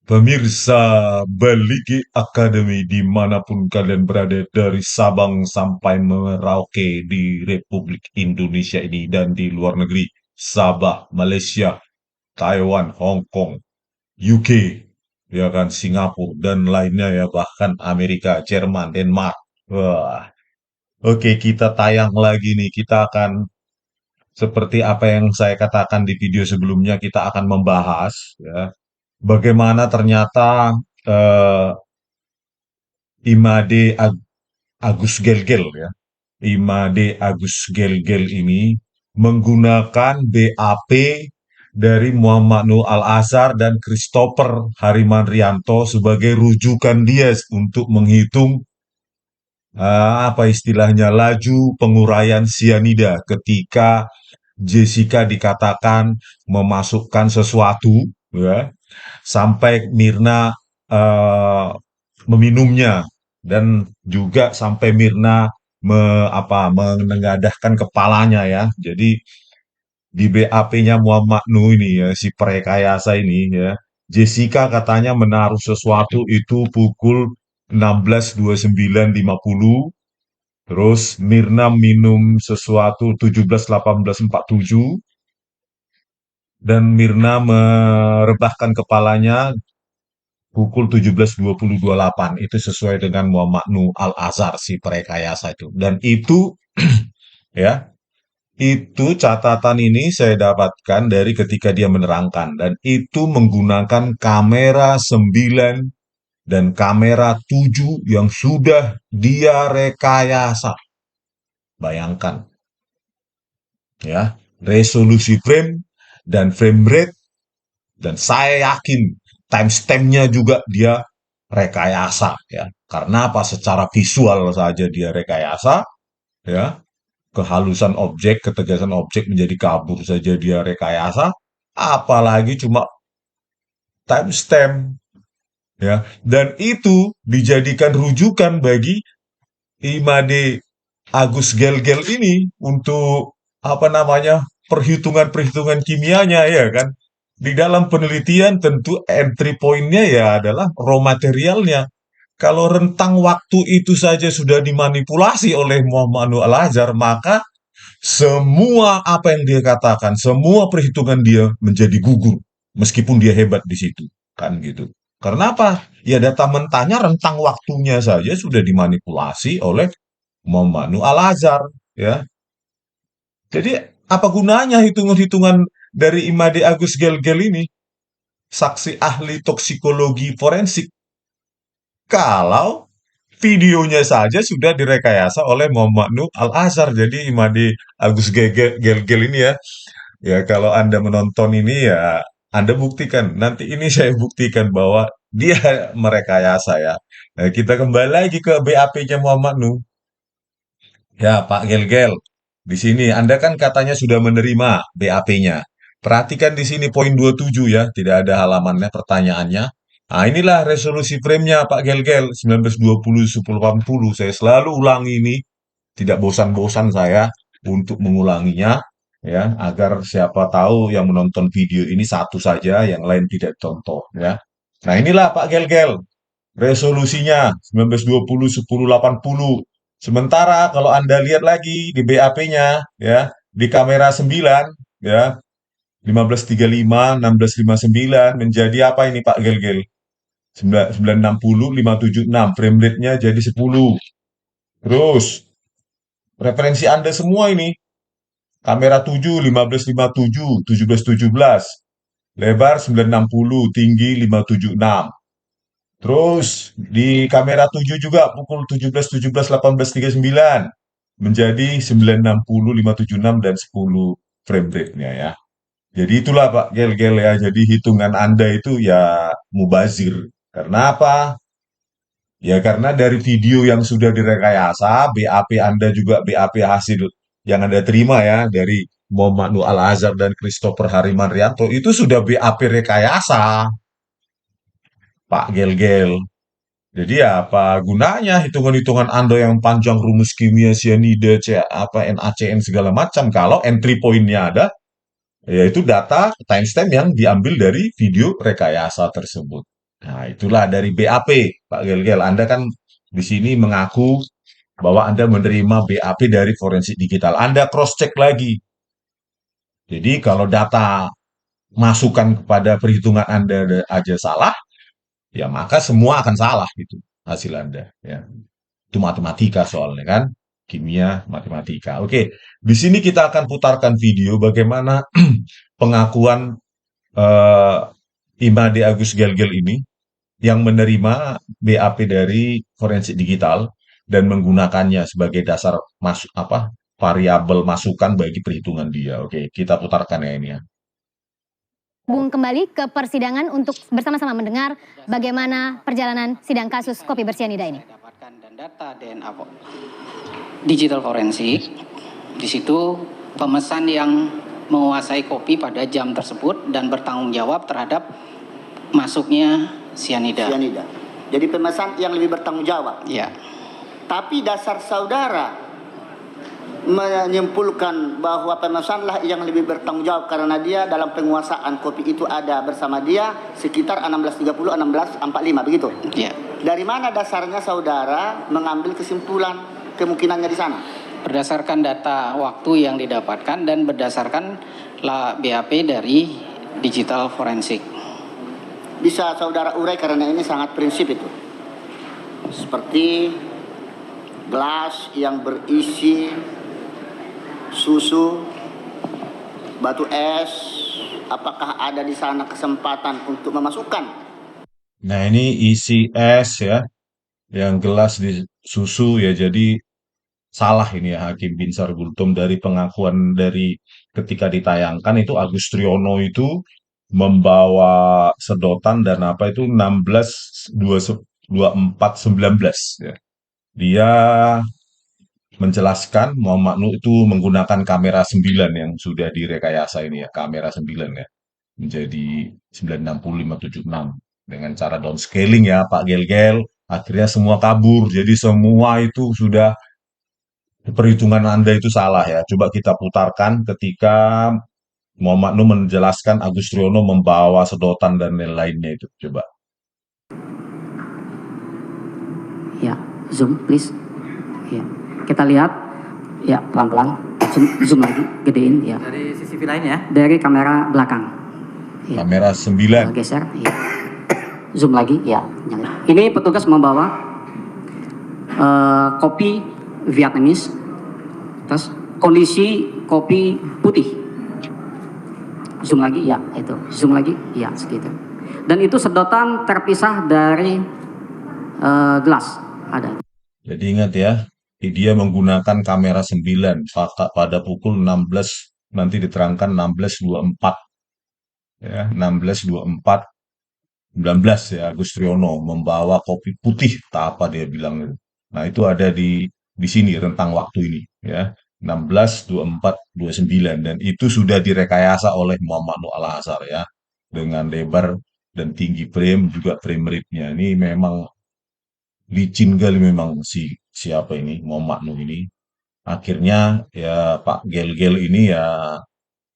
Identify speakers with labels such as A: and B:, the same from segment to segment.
A: Pemirsa Baligi Academy dimanapun kalian berada dari Sabang sampai Merauke di Republik Indonesia ini dan di luar negeri, Sabah, Malaysia, Taiwan, Hong Kong, UK, ya kan, Singapura dan lainnya ya, bahkan Amerika, Jerman, Denmark. Wah, oke, kita tayang lagi nih. Kita akan seperti apa yang saya katakan di video sebelumnya, kita akan membahas ya bagaimana ternyata eh, Imade Agus Gelgel ya. Imade Agus Gelgel ini menggunakan BAP dari Muhammad Nur Al-Azhar dan Christopher Harimanrianto sebagai rujukan dia untuk menghitung apa istilahnya laju penguraian sianida ketika Jessica dikatakan memasukkan sesuatu ya sampai Mirna eh, meminumnya dan juga sampai Mirna menengadahkan kepalanya ya. Jadi di BAP-nya Muhammad Nu ini ya si perekayasa ini ya. Jessica katanya menaruh sesuatu itu pukul 16.29.50. Terus Mirna minum sesuatu 17.18.47 dan Mirna merebahkan kepalanya pukul 17.20-28. Itu sesuai dengan Muhammad Nu Al-Azhar si perekayasa itu. Dan itu ya, itu catatan ini saya dapatkan dari ketika dia menerangkan dan itu menggunakan kamera 9 dan kamera 7 yang sudah dia rekayasa. Bayangkan ya, resolusi frame dan frame rate dan saya yakin timestamp-nya juga dia rekayasa ya. Karena apa? Secara visual saja dia rekayasa ya. Kehalusan objek, ketegasan objek menjadi kabur saja dia rekayasa, apalagi cuma timestamp ya. Dan itu dijadikan rujukan bagi Imade Agus Gelgel ini untuk apa namanya perhitungan-perhitungan kimianya ya kan. Di dalam penelitian tentu entry point-nya ya adalah raw materialnya. Kalau rentang waktu itu saja sudah dimanipulasi oleh Muhammad Al-Azhar, maka semua apa yang dia katakan, semua perhitungan dia menjadi gugur, meskipun dia hebat di situ, kan gitu. Karena apa? Ya data mentahnya rentang waktunya saja sudah dimanipulasi oleh Muhammad Al-Azhar, ya. Jadi apa gunanya hitungan-hitungan dari Imade Agus Gelgel ini, saksi ahli toksikologi forensik, kalau videonya saja sudah direkayasa oleh Muhammad Nur Al-Azhar. Jadi Imade Agus Gelgel ini ya, ya kalau Anda menonton ini ya Anda buktikan. Nanti ini saya buktikan bahwa dia merekayasa ya. Nah, kita kembali lagi ke BAP-nya Muhammad Nur. Ya, Pak Gel-Gel. Di sini Anda kan katanya sudah menerima BAP-nya. Perhatikan di sini poin 27 ya, tidak ada halamannya pertanyaannya. Nah, inilah resolusi frame-nya Pak Gel-Gel 1920 1080. Saya selalu ulangi ini, tidak bosan-bosan saya untuk mengulanginya ya, agar siapa tahu yang menonton video ini satu saja, yang lain tidak contoh ya. Nah, inilah Pak Gel-Gel resolusinya 1920 1080. Sementara kalau Anda lihat lagi di BAP-nya ya, di kamera 9 ya, 1535, 1659 menjadi apa ini Pak Gel-Gel? 960, 576, frame rate-nya jadi 10. Terus referensi Anda semua ini, kamera 7, 1557, 1717, lebar 960, tinggi 576. Terus di kamera 7 juga pukul 17, 17, 18, 39 menjadi 960, 576 dan 10 frame rate-nya ya. Jadi itulah Pak Gel-Gel ya. Jadi hitungan Anda itu ya mubazir. Karena apa? Ya karena dari video yang sudah direkayasa, BAP Anda juga BAP hasil yang Anda terima ya dari Muhammad Nur Al-Azhar dan Christopher Harimanrianto itu sudah BAP rekayasa, Pak Gel-Gel. Jadi ya apa gunanya hitungan-hitungan Anda yang panjang rumus kimia sianida, NaCN segala macam kalau entry point-nya ada, yaitu data timestamp yang diambil dari video rekayasa tersebut. Nah, itulah dari BAP, Pak Gel-Gel. Anda kan di sini mengaku bahwa Anda menerima BAP dari forensik digital. Anda cross-check lagi. Jadi kalau data masukan kepada perhitungan Anda aja salah, ya maka semua akan salah gitu hasil Anda. Ya. Itu matematika soalnya kan, kimia, matematika. Oke, di sini kita akan putarkan video bagaimana pengakuan eh, Imade Agus Gel-Gel ini yang menerima BAP dari forensik digital dan menggunakannya sebagai dasar variabel masukan bagi perhitungan dia. Oke, kita putarkan ya ini ya.
B: Bung kembali ke persidangan untuk bersama-sama mendengar bagaimana perjalanan sidang kasus kopi bersianida ini.
C: Dapatkan dan data DNA digital forensik. Di situ pemesan yang menguasai kopi pada jam tersebut dan bertanggung jawab terhadap masuknya sianida.
D: Jadi pemesan yang lebih bertanggung jawab.
C: Ya.
D: Tapi dasar saudara menyimpulkan bahwa pemesanlah yang lebih bertanggung jawab karena dia dalam penguasaan kopi itu ada bersama dia sekitar 16.30-16.45 begitu.
C: Ya.
D: Dari mana dasarnya saudara mengambil kesimpulan kemungkinannya di sana?
C: Berdasarkan data waktu yang didapatkan dan berdasarkan BAP dari digital forensik.
D: Bisa saudara urai karena ini sangat prinsip itu. Seperti gelas yang berisi susu, batu es, apakah ada di sana kesempatan untuk memasukkan?
A: Nah, ini isi es ya, yang gelas di susu ya, jadi salah ini ya Hakim Binsar Gultom dari pengakuan dari ketika ditayangkan itu Agus Triyono itu membawa sedotan dan apa itu 16 24 19 ya. Dia menjelaskan Muhammad Nuh itu menggunakan kamera 9 yang sudah direkayasa ini ya, kamera 9 ya, menjadi 960 576 dengan cara downscaling ya Pak Gel-Gel, akhirnya semua kabur, jadi semua itu sudah perhitungan Anda itu salah ya. Coba kita putarkan ketika Muhammad Nuh menjelaskan Agus Triyono membawa sedotan dan lain-lainnya itu, coba.
E: Ya, zoom please. Ya, kita lihat. Ya, pelan-pelan. Zoom lagi, gedein ya.
F: Dari CCTV lain ya?
E: Dari kamera belakang. Ya.
A: Kamera 9.
E: Geser, ya. Zoom lagi, ya. Nyala. Ini petugas membawa kopi Vietnamese. Terus kondisi kopi putih. Zoom lagi, ya, itu. Zoom lagi, ya, segitu. Dan itu sedotan terpisah dari gelas. Ada.
A: Jadi ingat ya, dia menggunakan kamera 9 pada pukul 16, nanti diterangkan 16.24 ya, 16.24 19 ya, Agus Triyono membawa kopi putih, tak apa dia bilang. Nah, itu ada di sini rentang waktu ini ya, 16, 24, 29 dan itu sudah direkayasa oleh Muhammad Nuh Al-Azhar ya, dengan lebar dan tinggi frame juga frame rate-nya. Ini memang licin kali memang siapa ini Muhammad Nuh ini. Akhirnya ya Pak Gel-Gel ini ya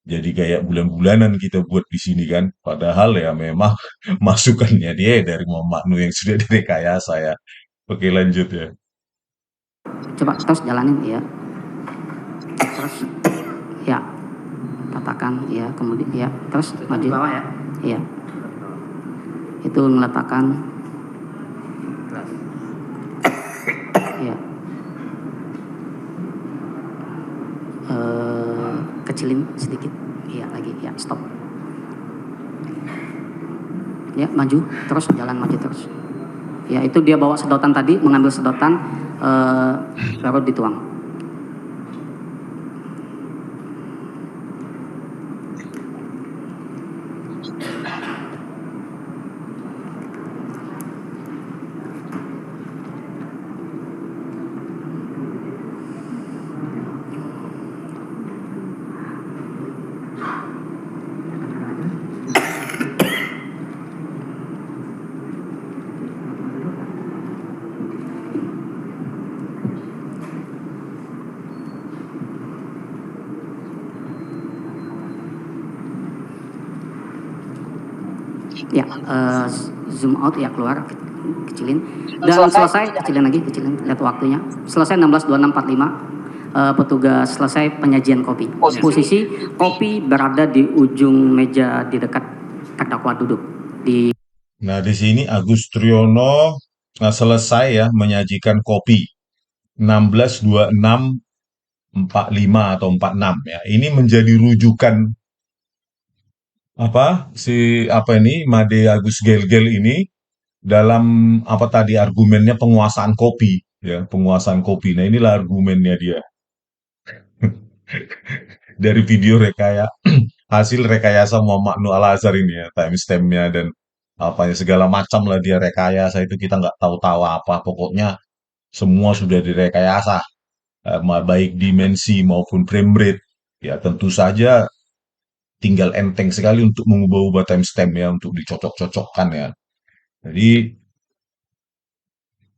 A: jadi kayak bulan-bulanan kita buat di sini kan. Padahal ya memang masukannya dia dari Muhammad Nuh yang sudah direkayasa ya. Oke lanjut ya.
E: Coba terus jalanin ya. Terus ya katakan ya, kemudian ya terus maju
F: Bawah ya?
E: ya. Itu meletakkan ya. Kecilin sedikit. Iya lagi ya, stop. Ya, maju terus, jalan maju terus. Ya, itu dia bawa sedotan tadi, mengambil sedotan baru dituang. Ya, zoom out ya, keluar, kecilin. Dan selesai, kecilin lagi, kecilin, lihat waktunya. Selesai 16.26.45. Petugas selesai penyajian kopi. Posisi kopi berada di ujung meja di dekat terdakwa duduk.
A: Nah, di sini Agus Triyono selesai ya menyajikan kopi 16.26.45 atau 46 ya. Ini menjadi rujukan Made Agus Gelgel ini dalam apa tadi argumennya penguasaan kopi ya, penguasaan kopi. Nah, inilah argumennya dia. Dari video hasil rekayasa Muhammad Nur Al-Azhar ini ya, timestamp-nya dan segala macam lah dia rekayasa itu kita nggak tahu-tahu apa, pokoknya semua sudah direkayasa, baik dimensi maupun frame rate. Ya tentu saja tinggal enteng sekali untuk mengubah-ubah timestamp ya, untuk dicocok-cocokkan ya. Jadi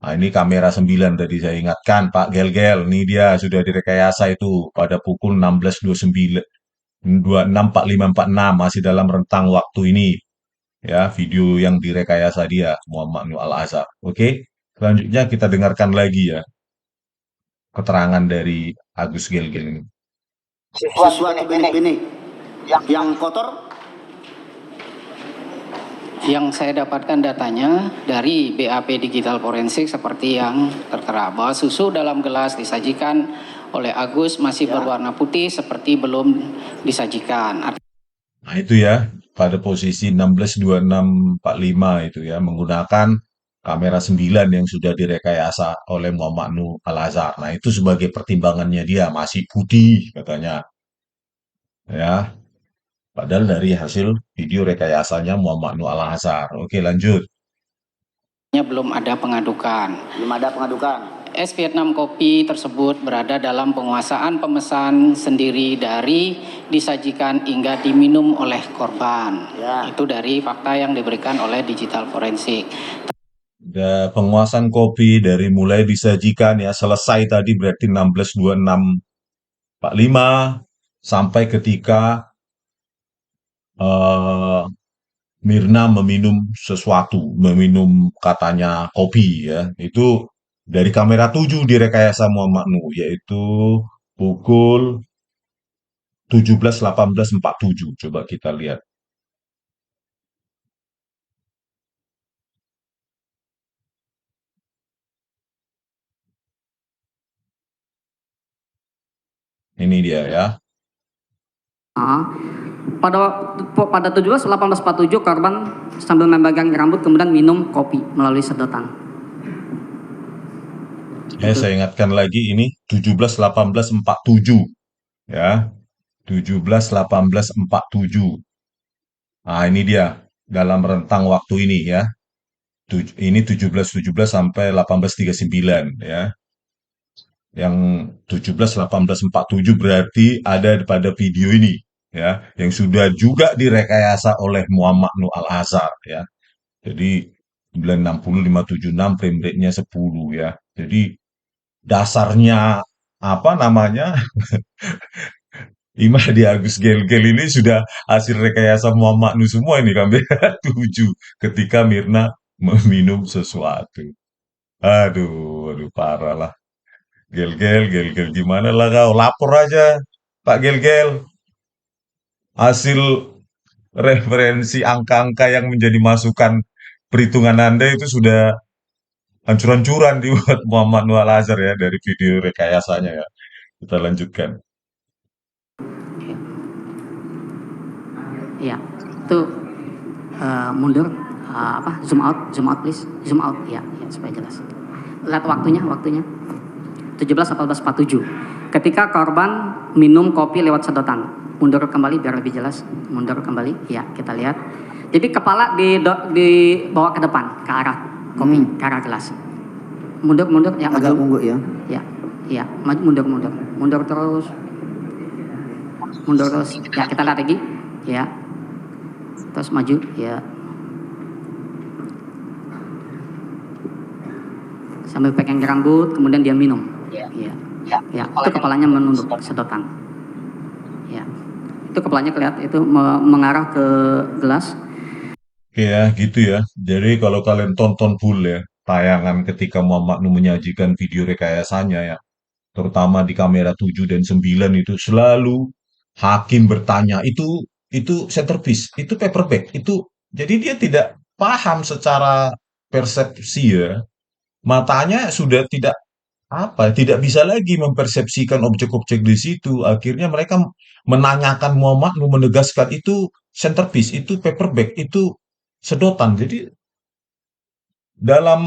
A: ini kamera 9 tadi saya ingatkan, Pak Gelgel, ini dia sudah direkayasa itu pada pukul 16.29, 26.45.46, masih dalam rentang waktu ini. Ya, video yang direkayasa dia, Muhammad Nur Al-Azhar. Oke, selanjutnya kita dengarkan lagi ya, keterangan dari Agus Gelgel ini.
D: Sesuatu benih-benih yang kotor.
C: Yang saya dapatkan datanya dari BAP Digital Forensik seperti yang tertera, bahwa susu dalam gelas disajikan oleh Agus masih berwarna putih seperti belum disajikan.
A: Nah itu ya, pada posisi 16.26.45 itu ya, menggunakan kamera 9 yang sudah direkayasa oleh Muhammad Nur Al-Azhar. Nah itu sebagai pertimbangannya dia, masih putih katanya. Ya, padahal dari hasil video rekayasanya Muhammad Nur Al-Azhar. Oke, lanjut.
C: Belum ada pengadukan.
D: Belum ada pengadukan.
C: Es Vietnam kopi tersebut berada dalam penguasaan pemesan sendiri dari disajikan hingga diminum oleh korban.
D: Ya.
C: Itu dari fakta yang diberikan oleh Digital Forensik.
A: Penguasaan kopi dari mulai disajikan ya, selesai tadi berarti 16.26.45 sampai ketika Mirna meminum sesuatu, meminum katanya kopi ya, itu dari kamera 7 direkayasa Muhammad Nur, yaitu pukul 17.18.47. Coba kita lihat. Ini dia ya.
E: Pada 17.18.47 korban sambil memegang rambut kemudian minum kopi melalui sedotan.
A: Saya ingatkan lagi ini 17.18.47 ya. 17.18.47. Nah, ini dia dalam rentang waktu ini ya. Ini 17.17 sampai 18.39 ya. Yang 17.18.47 berarti ada pada video ini ya, yang sudah juga direkayasa oleh Muhammad Nur Al-Azhar ya. Jadi 960.576 frame rate-nya 10 ya. Jadi dasarnya Imade Agus Gelgel ini sudah hasil rekayasa Muhammad Nur semua ini kamera 7 ketika Mirna meminum sesuatu. Aduh parah lah. Gelgel, gimana lah kau? Lapor aja, Pak Gelgel. Hasil referensi angka-angka yang menjadi masukan perhitungan Anda itu sudah hancur-hancuran dibuat Muhammad Nur Al-Azhar ya, dari video rekayasanya ya. Kita lanjutkan.
E: Ya, itu mundur, zoom out please, zoom out ya supaya jelas. Lihat waktunya 17.18.47. Ketika korban minum kopi lewat sedotan. Mundur kembali biar lebih jelas. Mundur kembali, ya kita lihat. Jadi kepala dibawa ke depan, ke arah kopi, ke arah gelas. Mundur ya.
D: Agak mundur ya.
E: Ya, mundur terus. Ya kita lihat lagi, ya. Terus maju, ya. Sambil pegang rambut, kemudian dia minum. Ya. Itu kepalanya menunduk sedotan. Ya. Itu kepalanya kelihatan itu mengarah ke gelas.
A: Oke ya, gitu ya. Jadi kalau kalian tonton full ya, tayangan ketika Muhammad Nuh menyajikan video rekayasanya ya, terutama di kamera 7 dan 9 itu selalu hakim bertanya, itu centerpiece, itu paperback, itu jadi dia tidak paham secara persepsi ya. Matanya sudah tidak bisa lagi mempersepsikan objek-objek di situ. Akhirnya mereka menanyakan Muhammad Nuh menegaskan itu centerpiece, itu paperback, itu sedotan. Jadi dalam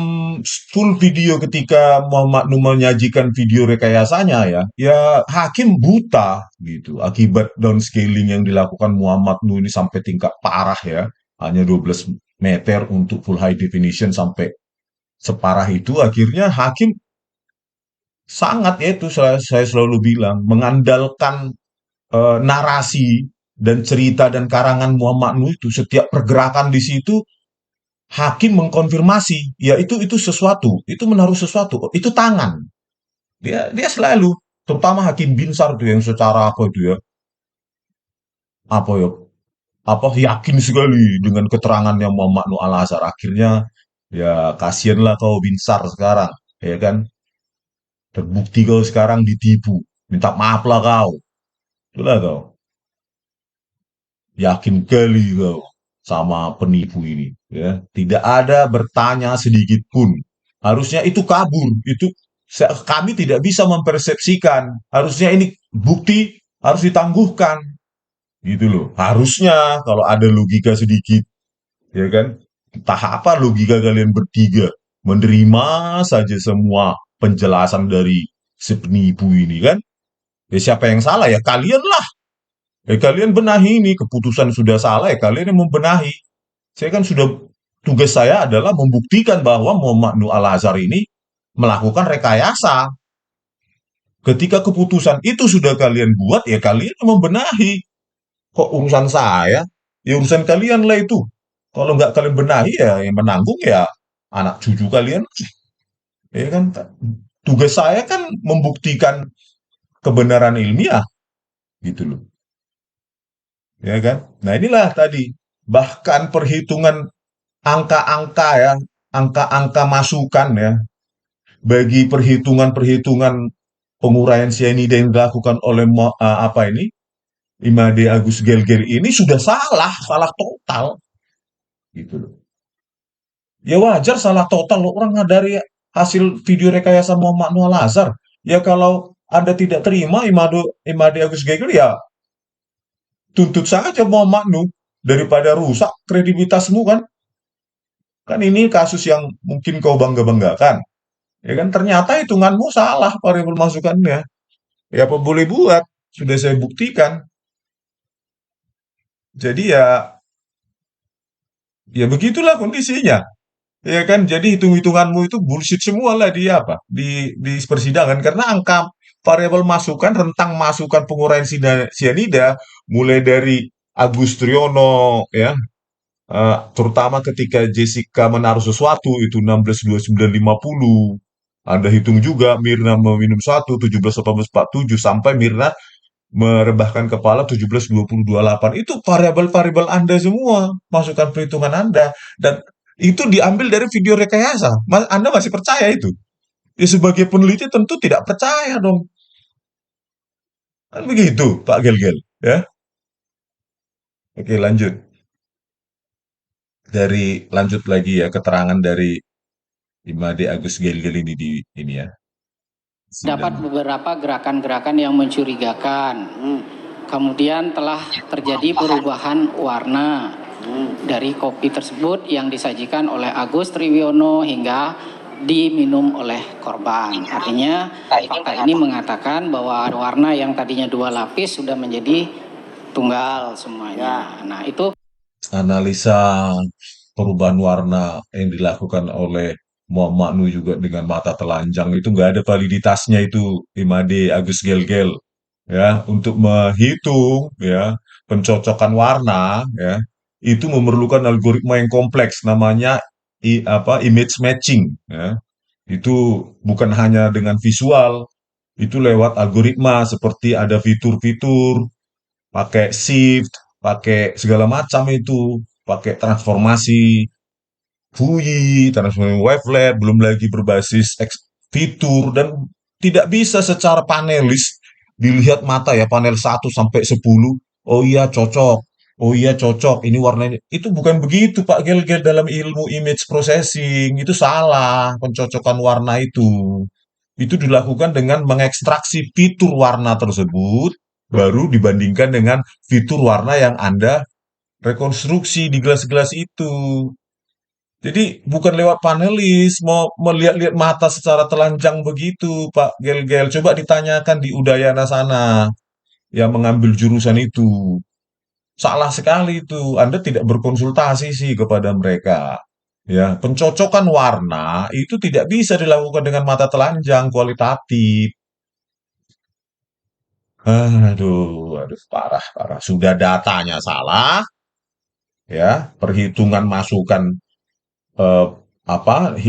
A: full video ketika Muhammad Nuh menyajikan video rekayasanya ya hakim buta gitu akibat downscaling yang dilakukan Muhammad Nuh ini sampai tingkat parah ya, hanya 12 meter untuk full high definition sampai separah itu akhirnya hakim sangat ya itu saya selalu bilang mengandalkan narasi dan cerita dan karangan Muhammad Nuh itu setiap pergerakan di situ hakim mengkonfirmasi ya itu sesuatu itu menaruh sesuatu itu tangan dia selalu terutama Hakim Binsar tuh yang secara apa itu ya apa ya apa yakin sekali dengan keterangannya Muhammad Nuh Al Azhar akhirnya ya kasihanlah kau Binsar sekarang ya kan terbukti kau sekarang ditipu minta maaf lah kau itulah kau yakin kali kau sama penipu ini ya tidak ada bertanya sedikit pun harusnya itu kabur itu kami tidak bisa mempersepsikan harusnya ini bukti harus ditangguhkan gitu loh harusnya kalau ada logika sedikit ya kan entah apa logika kalian bertiga menerima saja semua penjelasan dari si penipu ini kan ya siapa yang salah ya kalian lah kalian benahi ini, keputusan sudah salah ya kalian yang membenahi. Saya kan sudah, tugas saya adalah membuktikan bahwa Muhammad Nuh Al-Azhar ini melakukan rekayasa. Ketika keputusan itu sudah kalian buat, ya kalian yang membenahi. Kok urusan saya? Ya urusan kalian lah itu. Kalau nggak kalian benahi ya yang menanggung ya anak cucu kalian. Ya kan, tugas saya kan membuktikan kebenaran ilmiah gitu loh. Ya kan? Nah inilah tadi, bahkan perhitungan angka-angka ya, angka-angka masukan ya, bagi perhitungan-perhitungan penguraian cyanida yang dilakukan oleh apa ini, Imade Agus Gelgel ini sudah salah total, gitu loh. Ya wajar salah total loh orang dari hasil video rekayasa Muhammad Nuh Al-Azhar. Ya kalau Anda tidak terima Imade Agus Gelgel ya tuntut saja Muhammad Nuh daripada rusak kredibilitasmu kan. Kan ini kasus yang mungkin kau bangga-banggakan. Ya kan ternyata hitunganmu salah variabel masukannya. Ya apa boleh buat, sudah saya buktikan. Jadi ya begitulah kondisinya. Ya kan jadi hitung-hitunganmu itu bullshit semua lah di apa? Di persidangan karena angka variabel masukan rentang masukan penguraian sianida mulai dari Agus Triyono ya terutama ketika Jessica menaruh sesuatu itu 16, 29, 50. Anda hitung juga Mirna meminum 1, 17, 18, 47 sampai Mirna merebahkan kepala 17, 20, 28. Itu variabel-variabel Anda semua, masukan perhitungan Anda. Dan itu diambil dari video rekayasa. Anda masih percaya itu? Ya sebagai peneliti tentu tidak percaya dong. Kan begitu, Pak Gel-Gel. Ya. Oke, lanjut. Lanjut lagi ya keterangan dari Imade Agus Gelgel ini di ini ya.
C: Dapat beberapa gerakan-gerakan yang mencurigakan. Kemudian telah terjadi perubahan warna dari kopi tersebut yang disajikan oleh Agus Triyono hingga diminum oleh korban. Artinya fakta ini mengatakan bahwa warna yang tadinya 2 lapis sudah menjadi tunggal semuanya. Nah itu
A: analisa perubahan warna yang dilakukan oleh Muhammad Nuh juga dengan mata telanjang itu nggak ada validitasnya itu Imade Agus Gelgel ya untuk menghitung ya pencocokan warna ya itu memerlukan algoritma yang kompleks namanya image matching ya itu bukan hanya dengan visual itu lewat algoritma seperti ada fitur-fitur pakai shift pakai segala macam itu pakai transformasi fui, transformasi wavelet, belum lagi berbasis fitur, dan tidak bisa secara panelis dilihat mata ya, panel 1 sampai 10. Oh iya cocok. Oh iya cocok, ini warnanya. Itu bukan begitu Pak Gel-Gel dalam ilmu image processing. Itu salah pencocokan warna itu. Itu dilakukan dengan mengekstraksi fitur warna tersebut, baru dibandingkan dengan fitur warna yang Anda rekonstruksi di gelas-gelas itu. Jadi bukan lewat panelis, mau melihat-lihat mata secara telanjang begitu, Pak Gel-Gel. Coba ditanyakan di Udayana sana yang mengambil jurusan itu. Salah sekali itu. Anda tidak berkonsultasi sih kepada mereka. Ya, pencocokan warna itu tidak bisa dilakukan dengan mata telanjang kualitatif. Aduh, aduh, parah, parah. Sudah datanya salah, ya, perhitungan masukan eh,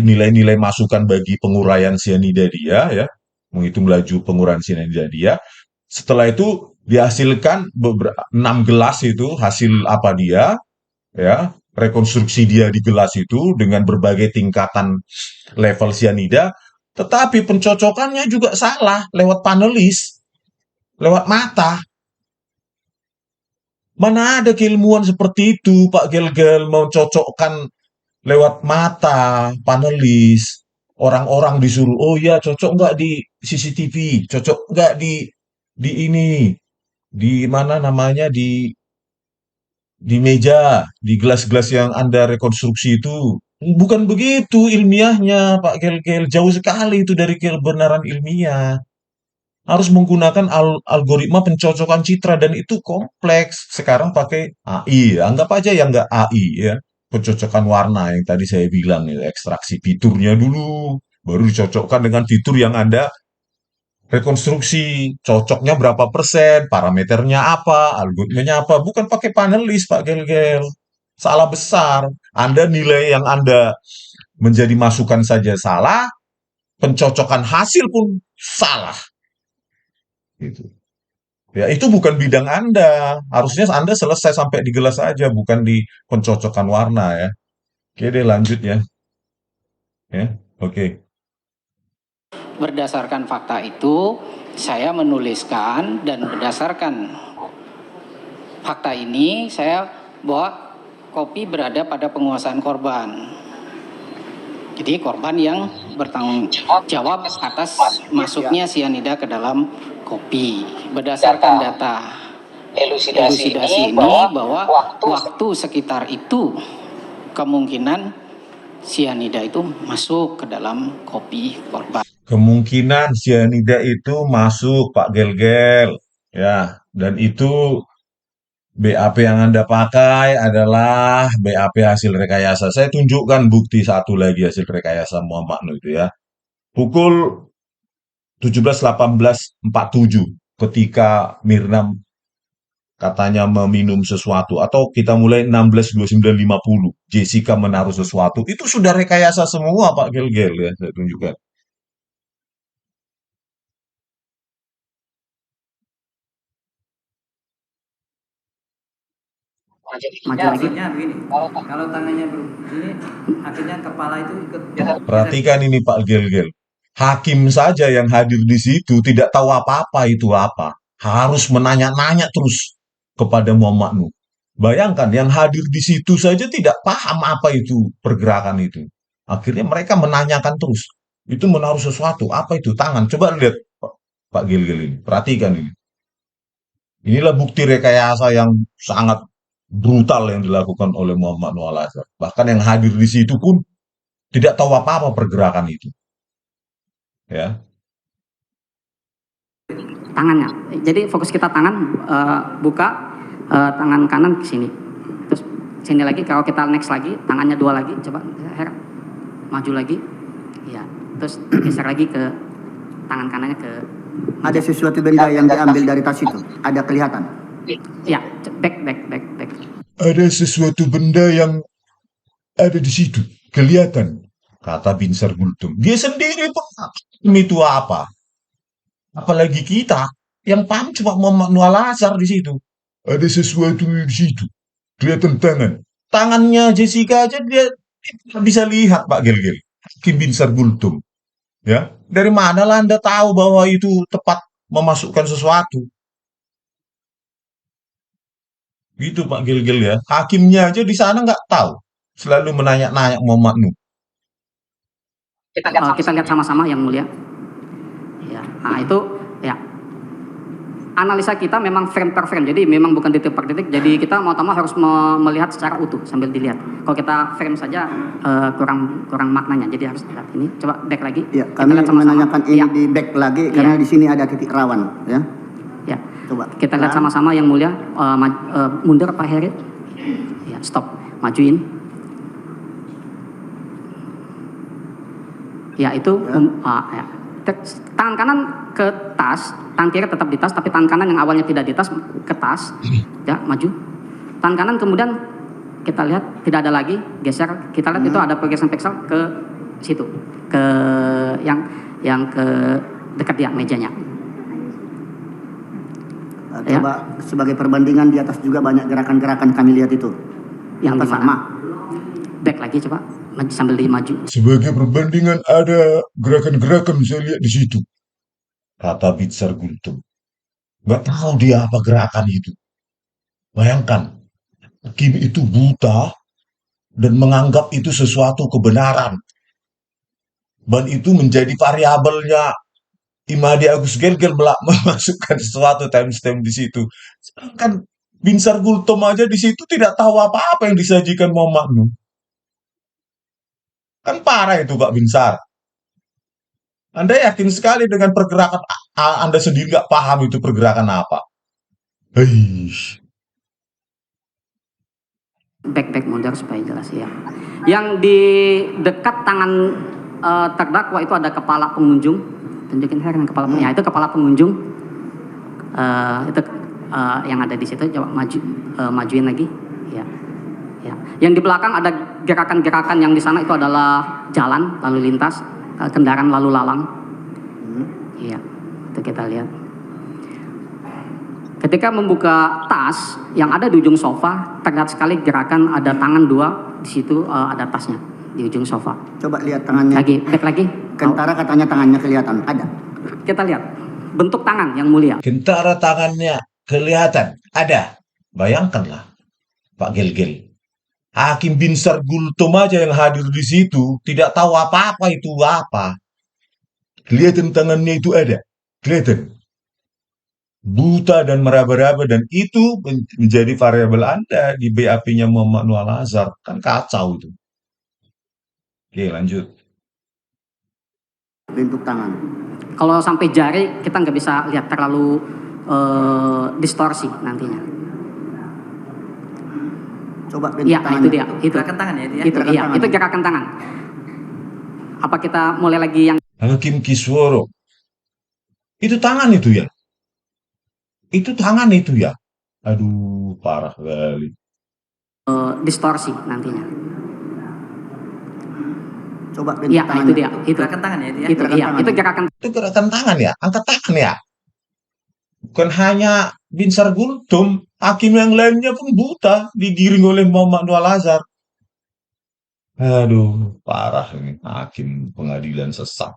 A: nilai-nilai masukan bagi penguraian sianida dia, ya, menghitung laju penguraian sianida dia. Setelah itu dihasilkan 6 gelas itu hasil apa dia, ya, rekonstruksi dia di gelas itu dengan berbagai tingkatan level sianida, tetapi pencocokannya juga salah lewat panelis, lewat mata. Mana ada keilmuan seperti itu, Pak Gel-Gel, mau cocokkan lewat mata, panelis. Orang-orang disuruh, oh ya cocok nggak di CCTV, cocok nggak di ini, di mana namanya, di meja, di gelas-gelas yang Anda rekonstruksi itu. Bukan begitu ilmiahnya, Pak Gel-Gel. Jauh sekali itu dari kebenaran ilmiah. Harus menggunakan algoritma pencocokan citra, dan itu kompleks. Sekarang pakai AI, anggap aja yang nggak AI ya. Pencocokan warna yang tadi saya bilang, ya, ekstraksi fiturnya dulu, baru dicocokkan dengan fitur yang Anda rekonstruksi, cocoknya berapa persen, parameternya apa, algoritmanya apa, bukan pakai panelis Pak Gel-Gel. Salah besar. Anda nilai yang Anda menjadi masukan saja salah, pencocokan hasil pun salah. Gitu. Ya, itu bukan bidang Anda. Harusnya Anda selesai sampai di gelas aja, bukan di pencocokan warna ya. Oke deh, lanjut ya. Ya, oke.
C: Berdasarkan fakta itu, saya menuliskan, dan berdasarkan fakta ini, saya bahwa kopi berada pada penguasaan korban. Jadi korban yang bertanggung jawab atas masuknya sianida ke dalam kopi. Berdasarkan data elusidasi ini bahwa waktu sekitar itu kemungkinan sianida itu masuk ke dalam kopi korban.
A: Kemungkinan sianida itu masuk Pak Gel-Gel. Ya, dan itu BAP yang Anda pakai adalah BAP hasil rekayasa. Saya tunjukkan bukti satu lagi hasil rekayasa Muhammad Nuh itu ya. Pukul 17.18.47 ketika Mirna katanya meminum sesuatu, atau kita mulai 16.29.50 Jessica menaruh sesuatu, itu sudah rekayasa semua Pak Gel-Gel ya, saya tunjukkan.
E: Maju lagi.
F: Maksudnya begini, kalau tangannya begini, akhirnya kepala itu ikut.
A: Perhatikan ini Pak Gel-Gel. Hakim saja yang hadir di situ tidak tahu apa-apa itu apa. Harus menanya-nanya terus kepada Muhammad Nuh. Bayangkan yang hadir di situ saja tidak paham apa itu pergerakan itu. Akhirnya mereka menanyakan terus. Itu menaruh sesuatu. Apa itu? Tangan. Coba lihat Pak Gel-Gel ini. Perhatikan ini. Inilah bukti rekayasa yang sangat brutal yang dilakukan oleh Muhammad Nuh Al-Azhar. Bahkan yang hadir di situ pun tidak tahu apa-apa pergerakan itu. Ya.
E: Tangannya. Jadi fokus kita tangan, buka tangan kanan ke sini. Terus sini lagi, kalau kita next lagi, tangannya 2 lagi, coba Her, maju lagi. Iya. Terus geser lagi ke tangan kanannya ke.
D: Ada sesuatu benda yang diambil dari tas itu? Ada kelihatan?
E: Ya, back.
A: Ada sesuatu benda yang ada di situ. Kelihatan. Kata Binsar Gultum. Dia sendiri pun itu apa? Apalagi kita yang paham cuma Muhammad Nuh Al-Azhar di situ. Ada sesuatu di situ. Kelihatan tangan. tangannya Jessica aja dia tidak bisa lihat, Pak Gel-Gel. Hakim Binsar Gultom. Ya, dari manalah Anda tahu bahwa itu tepat memasukkan sesuatu? Gitu Pak Gel-Gel ya. Hakimnya aja di sana nggak tahu. Selalu menanya-nanya Muhammad Nuh.
E: Kita lihat sama-sama yang mulia. Ya, nah itu ya analisa kita memang frame per frame, jadi memang bukan titik per titik. Jadi kita mau harus melihat secara utuh sambil dilihat. Kalau kita frame saja kurang maknanya. Jadi harus lihat ini. Coba back lagi.
D: Ya,
E: Kita
D: kami
E: lihat sama-sama.
D: menanyakan ini
E: Ya.
D: di back lagi karena di sini ada titik rawan, ya.
E: Ya,
D: Coba.
E: kita lihat sama-sama yang mulia. Mundur Pak Heri. Ya, stop. Majuin. Ya itu ya. Tangan kanan ke tas, tangan kiri tetap di tas, tapi tangan kanan yang awalnya tidak di tas ke tas. Ya, maju. Tangan kanan kemudian kita lihat tidak ada lagi, geser. Kita lihat itu ada pergeseran pixel ke situ, ke yang ke dekat dia mejanya.
D: Coba sebagai perbandingan di atas juga banyak gerakan-gerakan kami lihat itu.
E: Yang
D: Apa
E: di mana?
D: sama?
E: Back lagi coba sambil dimaju.
A: Sebagai perbandingan ada gerakan-gerakan saya lihat di situ. Kata Binsar Gultom. Nggak tahu dia apa gerakan itu. Bayangkan, hakim itu buta dan menganggap itu sesuatu kebenaran. Dan itu menjadi variabelnya Imade Agus Gel-Gel memasukkan sesuatu timestamp di situ. Sedangkan Binsar Gultom aja di situ tidak tahu apa-apa yang disajikan Muhammad Nuh. Kan parah itu Pak Binsar. Anda yakin sekali dengan pergerakan Anda sendiri nggak paham itu pergerakan apa? Hei.
E: Back mundur supaya jelas ya. Yang di dekat tangan terdakwa itu ada kepala pengunjung. Tunjukin Her kepala pengunjung. Ya, itu kepala pengunjung. Itu yang ada di situ. Coba majuin lagi. Ya. Ya. Yang di belakang ada gerakan-gerakan yang di sana itu adalah jalan lalu lintas, kendaraan lalu lalang. Iya, itu kita lihat. Ketika membuka tas yang ada di ujung sofa, terlihat sekali gerakan ada tangan dua di situ, ada tasnya di ujung sofa.
D: Coba lihat tangannya.
E: Lagi, back lagi.
D: Kentara katanya tangannya kelihatan. Ada.
E: Kita lihat bentuk tangan yang mulia.
A: Kentara tangannya kelihatan. Ada. Bayangkanlah, Pak Gel-Gel. Hakim Binsar Gultom aja yang hadir di situ tidak tahu apa-apa itu apa. Kelihatan tangannya itu ada. Kelihatan. Buta dan meraba-raba dan itu menjadi variabel Anda di BAP-nya Muhammad Nuh Al-Azhar. Kan kacau itu. Oke, lanjut.
D: Bentuk tangan.
E: Kalau sampai jari kita nggak bisa lihat terlalu distorsi nantinya.
D: Coba bentuk
E: Ya,
D: tangan.
E: itu dia. Itu.
F: Gerakan tangan ya itu ya?
E: Itu,
D: Gerakan
E: iya,
D: tangan.
E: itu gerakan tangan. Apa kita mulai lagi yang
A: Hakim Kisworo. Itu tangan itu ya? Itu tangan itu ya? Aduh, parah kali.
E: distorsi nantinya?
D: Coba bentuk
E: Iya,
D: tangan.
E: itu dia. Itu.
F: Gerakan tangan ya itu ya?
E: Itu,
D: Gerakan
E: iya,
D: tangan.
E: itu gerakan
A: Itu gerakan tangan ya? Angkat tangan ya? Bukan hanya Binsar Gultom, hakim yang lainnya pun buta, digiring oleh Muhammad Nuh Al-Azhar. Aduh, parah ini hakim pengadilan sesat.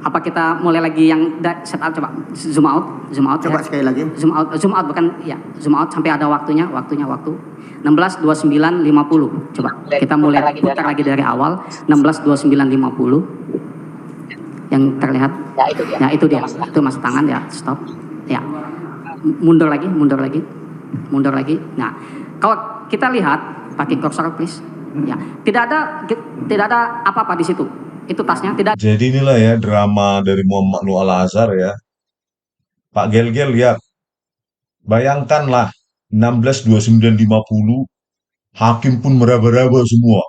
E: Apa kita mulai lagi yang setup coba zoom out
D: Coba
E: ya.
D: sekali lagi.
E: Zoom out bukan ya, zoom out sampai ada waktu 16 29 50. Coba kita mulai putar lagi dari awal 16 29 50. Yang terlihat ya itu dia. Itu masuk tangan ya, stop. Ya. Mundur lagi. Nah, kalau kita lihat pakai cursor please. Ya, tidak ada apa-apa di situ. Itu tasnya tidak.
A: Jadi inilah ya drama dari Muhammad Nuh Al-Azhar ya. Pak Gel-Gel lihat. Bayangkanlah 16 29 50 hakim pun meraba-raba semua.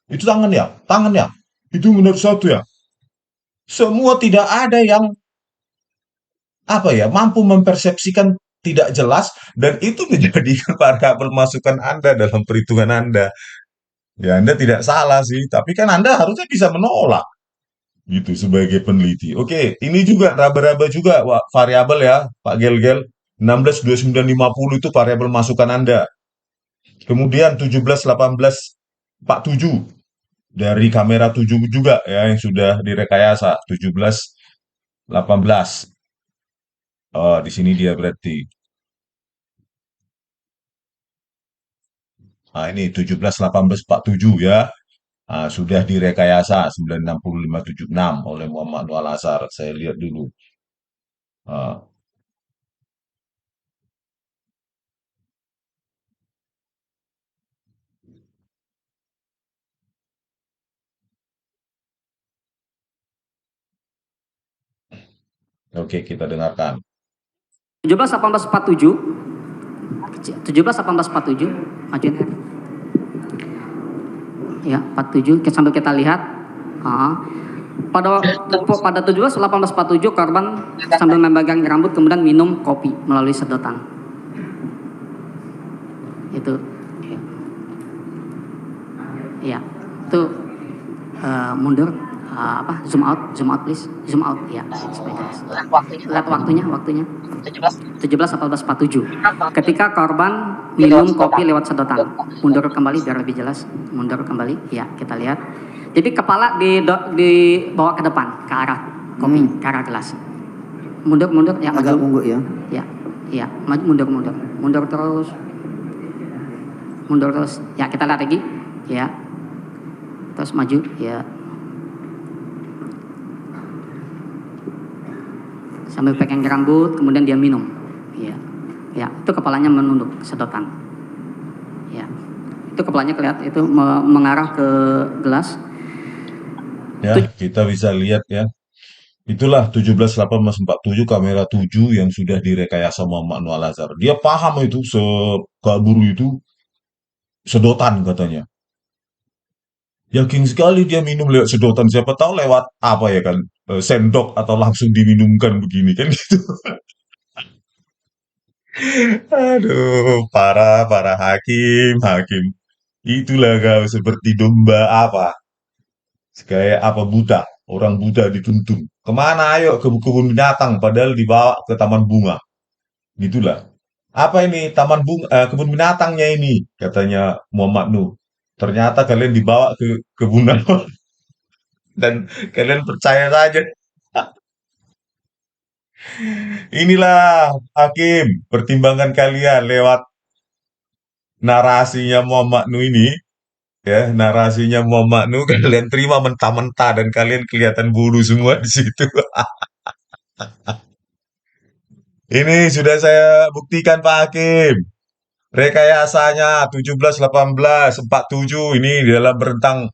A: Itu tangan ya? Itu benar satu ya? Semua tidak ada yang mampu mempersepsikan tidak jelas dan itu menjadikan variabel masukan Anda dalam perhitungan Anda. Ya Anda tidak salah sih, tapi kan Anda harusnya bisa menolak gitu sebagai peneliti. Oke, ini juga raba-raba juga variabel ya, Pak Gel-Gel. 16 29 50 itu variabel masukan Anda. Kemudian 17.18.47 dari kamera 7 juga ya yang sudah direkayasa 17.18. Oh, di sini dia berarti. Nah, ini 17.18.47 ya. Nah, sudah direkayasa 960.576 oleh Muhammad Nur Al-Azhar. Saya lihat dulu. Ah, oke, kita dengarkan.
E: 17.18.47 17.18.47 majuin ya 47 sambil kita lihat pada 17.18.47 korban sambil memegang rambut kemudian minum kopi melalui sedotan itu ya itu mundur zoom out please zoom out ya lihat waktunya 17.18.47 ketika korban minum kopi lewat sedotan. Mundur kembali biar lebih jelas. Mundur kembali ya kita lihat. Jadi kepala dibawa ke depan ke arah kopi ke arah gelas. Mundur ya
F: Agak
E: maju.
F: unggul ya.
E: Ya maju mundur terus ya kita lihat lagi ya terus maju ya sambil pegang rambut kemudian dia minum ya itu kepalanya menunduk sedotan ya itu kepalanya kelihatan itu mengarah ke gelas
A: Ya, kita bisa lihat ya. Itulah 17.18.47 kamera 7 yang sudah direkayasa Muhammad Nur Al-Azhar. Dia paham itu sekabur itu sedotan katanya. Yakin sekali dia minum lewat sedotan. Siapa tahu lewat apa ya kan, sendok atau langsung diminumkan begini kan gitu. Aduh, para hakim. Itulah kau seperti domba apa? Kayak apa buta, orang buta dituntun. Kemana ayo ke kebun binatang padahal dibawa ke taman bunga. Gitulah. Apa ini kebun binatangnya ini katanya Muhammad Nuh. Ternyata kalian dibawa ke kebun dan kalian percaya saja. Inilah hakim, pertimbangan kalian lewat narasinya Muhammad Nuh ini, ya, narasinya Muhammad Nuh kalian terima mentah-mentah dan kalian kelihatan bodoh semua di situ. Ini sudah saya buktikan Pak Hakim. Rekayasanya 17.18.47 ini dalam rentang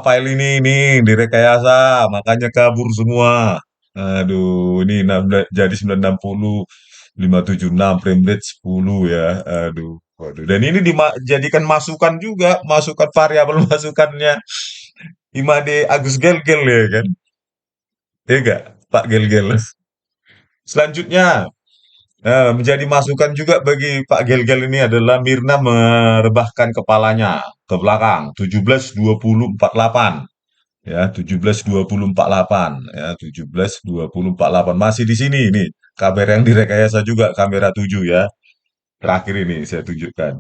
A: file ini direkayasa, makanya kabur semua. Aduh, ini jadi 960.576 frame rate 10 ya. Aduh, waduh. Dan ini dijadikan masukan juga, masukan variabel masukannya Imade Agus Gelgel ya kan? Ya enggak, Pak Gelgel. Selanjutnya, menjadi masukan juga bagi Pak Gelgel ini adalah Mirna merebahkan kepalanya ke belakang 17.20.48 ya 17.20.48 ya 17.20.48 masih di sini ini kamera yang direkayasa juga kamera 7 ya terakhir ini saya tunjukkan.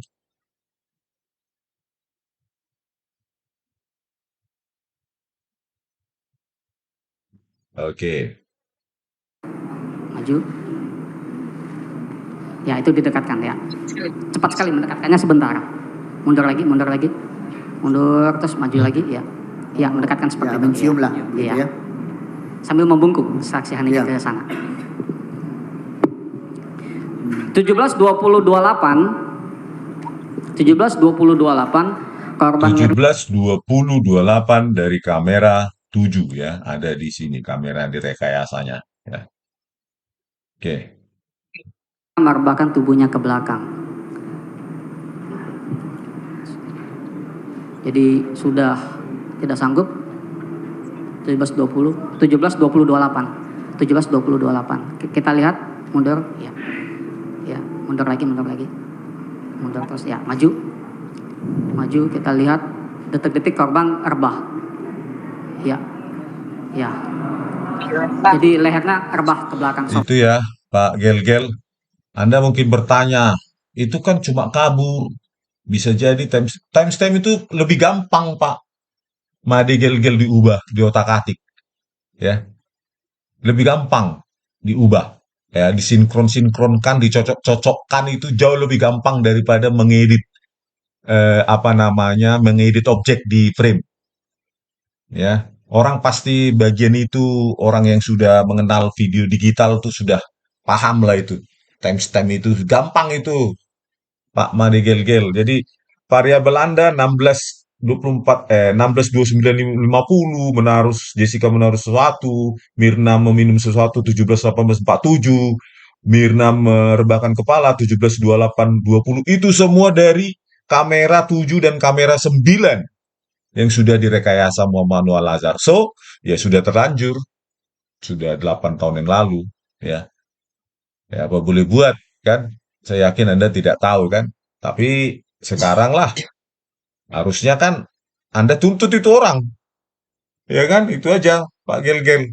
A: Oke.
E: maju ya itu didekatkan ya cepat sekali mendekatkannya sebentar mundur lagi mundur terus maju lagi ya mendekatkan seperti
F: Ya,
E: itu
F: mencium lah gitu
E: ya
F: ya.
E: sambil membungkuk saksi Hani
F: Ya.
E: ke sana 17.20.28 korban
A: 17.20.28 dari kamera 7 ya ada di sini kamera direkayasanya ya. Oke.
E: merebahkan tubuhnya ke belakang. Jadi sudah tidak sanggup 17.20.28 kita lihat mundur ya mundur lagi mundur terus ya maju kita lihat detik-detik korban rebah ya jadi lehernya rebah ke belakang
A: Itu ya Pak Gelgel, Anda mungkin bertanya itu kan cuma kabur. Bisa jadi timestamp itu lebih gampang, Pak. Made gel-gel diubah, di otak-atik, ya. Lebih gampang diubah. Ya, disinkronkan, dicocok-cocokkan itu jauh lebih gampang daripada mengedit mengedit objek di frame, ya. Orang pasti bagian itu, orang yang sudah mengenal video digital tuh sudah paham lah itu. Timestamp itu gampang itu, Pak Made Gel-Gel. Jadi variabel Anda 16 29 50 Jessica menaruh sesuatu, Mirna meminum sesuatu 17 18 47, Mirna merebahkan kepala 17 28 20, itu semua dari kamera 7 dan kamera 9 yang sudah direkayasa Muhammad Al-Azhar. So, ya sudah terlanjur, sudah 8 tahun yang lalu, ya. Ya apa boleh buat, kan? Saya yakin Anda tidak tahu, kan? Tapi sekarang lah, harusnya kan Anda tuntut itu orang, ya kan? Itu aja, Pak Gel-Gel.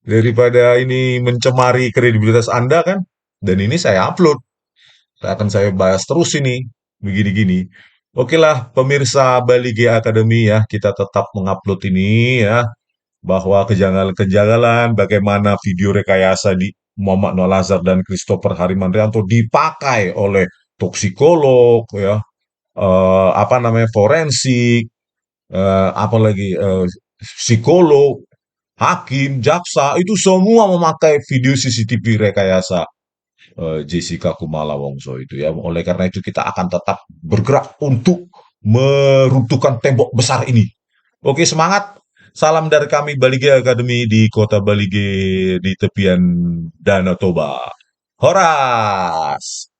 A: Daripada ini mencemari kredibilitas Anda, kan? Dan ini saya upload. Saya bahas terus ini, begini-gini. Oke lah, pemirsa Bali G Academy ya, kita tetap mengupload ini ya, bahwa kejanggalan-kejanggalan bagaimana video rekayasa di Muhammad Noel Azhar dan Christopher Harimantrianto dipakai oleh toksikolog ya, forensik, apalagi psikolog, hakim, jaksa, itu semua memakai video CCTV rekayasa Jessica Kumala Wongso itu ya. Oleh karena itu kita akan tetap bergerak untuk meruntuhkan tembok besar ini. Oke, semangat. Salam dari kami Balige Academy di kota Balige di tepian Danau Toba. Horas!